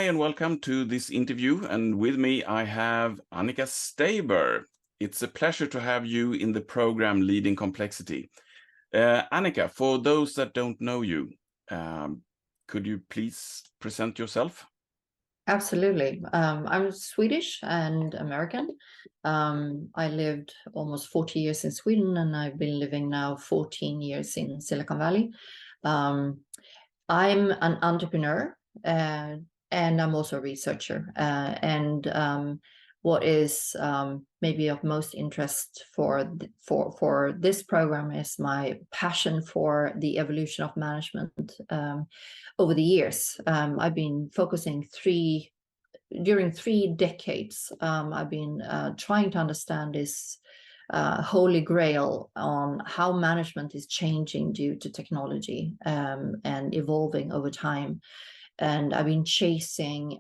and welcome to this interview. And with me, I have Annika Steiber. It's a pleasure to have you in the program Leading Complexity. Annika, for those that don't know you, could you please present yourself? Absolutely. I'm Swedish and American. I lived almost 40 years in Sweden, and I've been living now 14 years in Silicon Valley. I'm an entrepreneur, and I'm also a researcher. What is maybe of most interest for this program is my passion for the evolution of management over the years. I've been focusing during 3 decades. I've been trying to understand this holy grail on how management is changing due to technology and evolving over time. And I've been chasing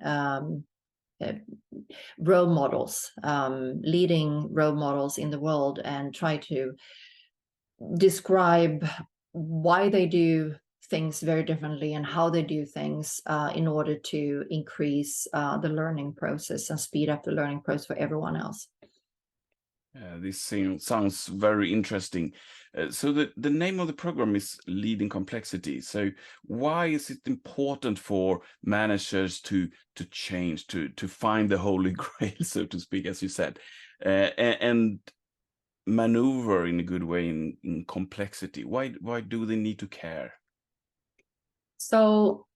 role models, leading role models in the world, and try to describe why they do things very differently and how they do things in order to increase the learning process and speed up the learning process for everyone else. This sounds very interesting. So the name of the program is Leading Complexity. So why is it important for managers to change, to find the holy grail, so to speak, as you said, and maneuver in a good way in complexity? Why do they need to care? So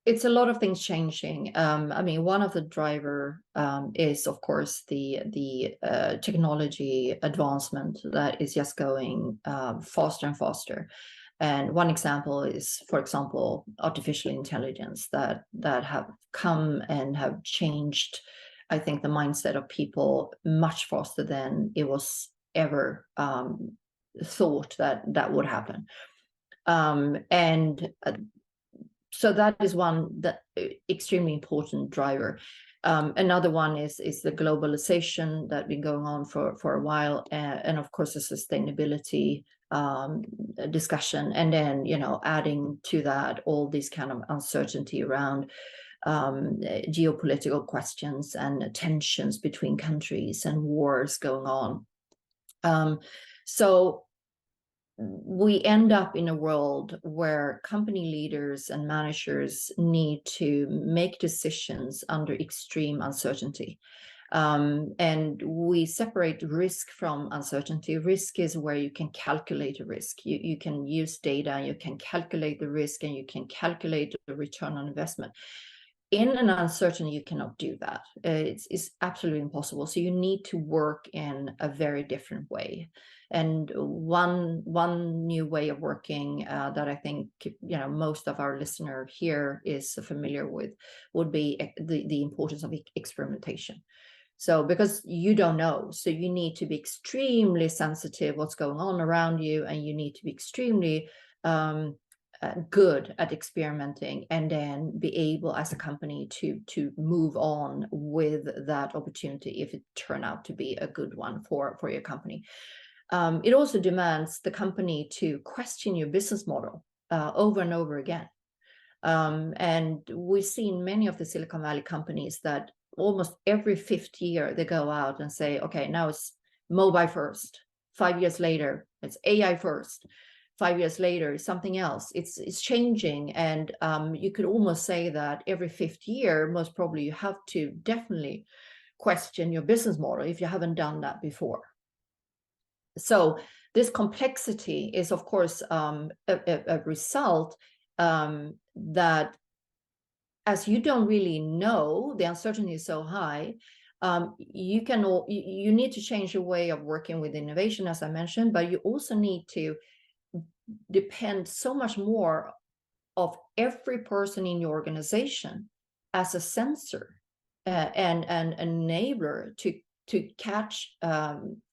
it's a lot of things changing. I mean, one of the driver is, of course, the technology advancement that is just going faster and faster. And one example is, for example, artificial intelligence that have come and have changed, I think, the mindset of people much faster than it was ever thought that would happen. So that is one that extremely important driver. Another one is the globalization that been going on for a while, and of course the sustainability discussion, and then adding to that all this kind of uncertainty around geopolitical questions and tensions between countries and wars going on. So we end up in a world where company leaders and managers need to make decisions under extreme uncertainty. And we separate risk from uncertainty. Risk is where you can calculate a risk. You can use data, you can calculate the risk, and you can calculate the return on investment. In an uncertainty, you cannot do that. It's absolutely impossible. So you need to work in a very different way. And one new way of working that I think most of our listener here is familiar with would be the importance of experimentation. So because you don't know, so you need to be extremely sensitive what's going on around you, and you need to be extremely good at experimenting, and then be able as a company to move on with that opportunity if it turn out to be a good one for your company. It also demands the company to question your business model over and over again. And we've seen many of the Silicon Valley companies that almost every 5th year they go out and say, okay, now it's mobile first. 5 years later, it's AI first. 5 years later, something else. It's changing, and you could almost say that every 5th year, most probably you have to definitely question your business model if you haven't done that before. So this complexity is, of course, a result that, as you don't really know, the uncertainty is so high. You need to change your way of working with innovation, as I mentioned, but you also need to depend so much more of every person in your organization as a sensor and an enabler to catch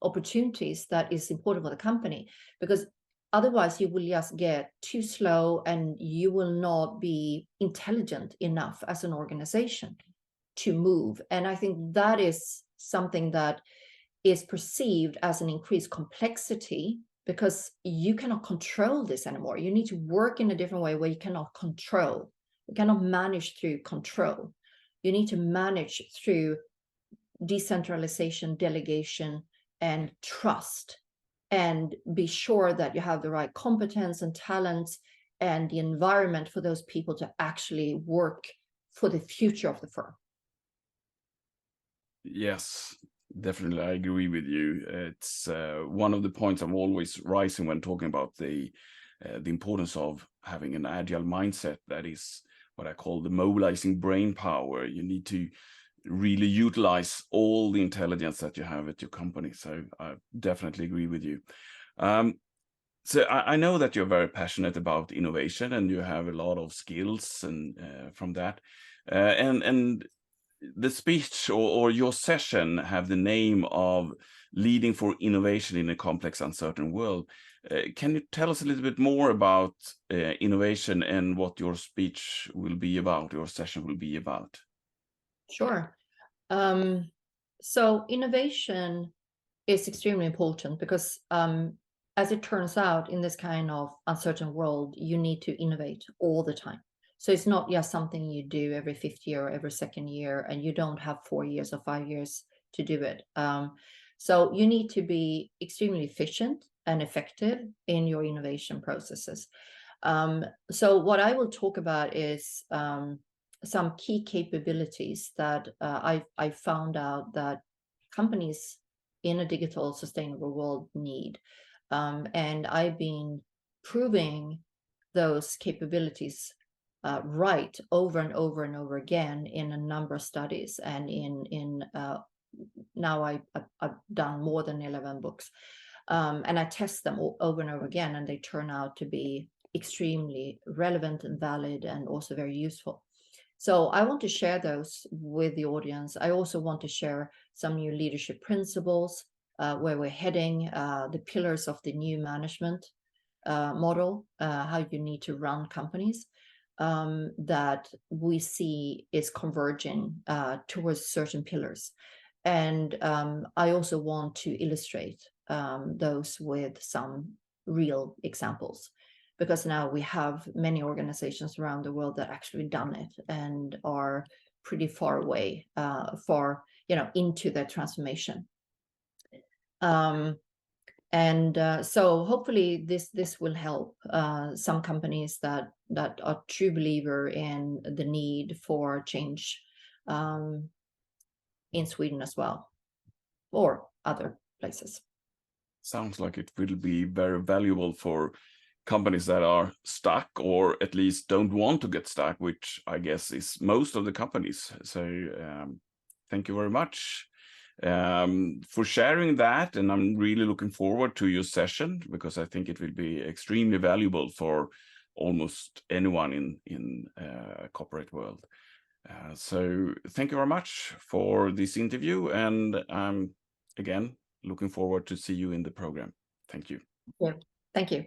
opportunities that is important for the company, because otherwise you will just get too slow and you will not be intelligent enough as an organization to move. And I think that is something that is perceived as an increased complexity, because you cannot control this anymore. You need to work in a different way where you cannot control You cannot manage through control. You need to manage through decentralization, delegation, and trust, and be sure that you have the right competence and talents and the environment for those people to actually work for the future of the firm. Yes, definitely. I agree with you. It's one of the points I'm always rising when talking about the importance of having an agile mindset. That is what I call the mobilizing brain power. You need to really utilize all the intelligence that you have at your company. So I definitely agree with you. So I know that you're very passionate about innovation and you have a lot of skills and from that. And the speech or your session have the name of Leading for Innovation in a Complex, Uncertain World. Can you tell us a little bit more about innovation and what your speech will be about, your session will be about? Sure. So innovation is extremely important because as it turns out, in this kind of uncertain world, you need to innovate all the time. So it's not just something you do every fifth year or every second year, and you don't have 4 years or 5 years to do it. So you need to be extremely efficient and effective in your innovation processes. So what I will talk about is some key capabilities that I found out that companies in a digital sustainable world need. And I've been proving those capabilities right over and over and over again in a number of studies, and now I've done more than 11 books, and I test them over and over again, and they turn out to be extremely relevant and valid and also very useful. So I want to share those with the audience. I also want to share some new leadership principles, where we're heading, the pillars of the new management model, how you need to run companies, that we see is converging towards certain pillars. And I also want to illustrate those with some real examples, because now we have many organizations around the world that actually done it and are pretty far away, into their transformation. So hopefully this will help some companies that are true believer in the need for change in Sweden as well, or other places. Sounds like it will be very valuable for companies that are stuck or at least don't want to get stuck, which I guess is most of the companies. So thank you very much for sharing that. And I'm really looking forward to your session because I think it will be extremely valuable for almost anyone in corporate world. So thank you very much for this interview. And again, looking forward to see you in the program. Thank you. Yeah. Thank you.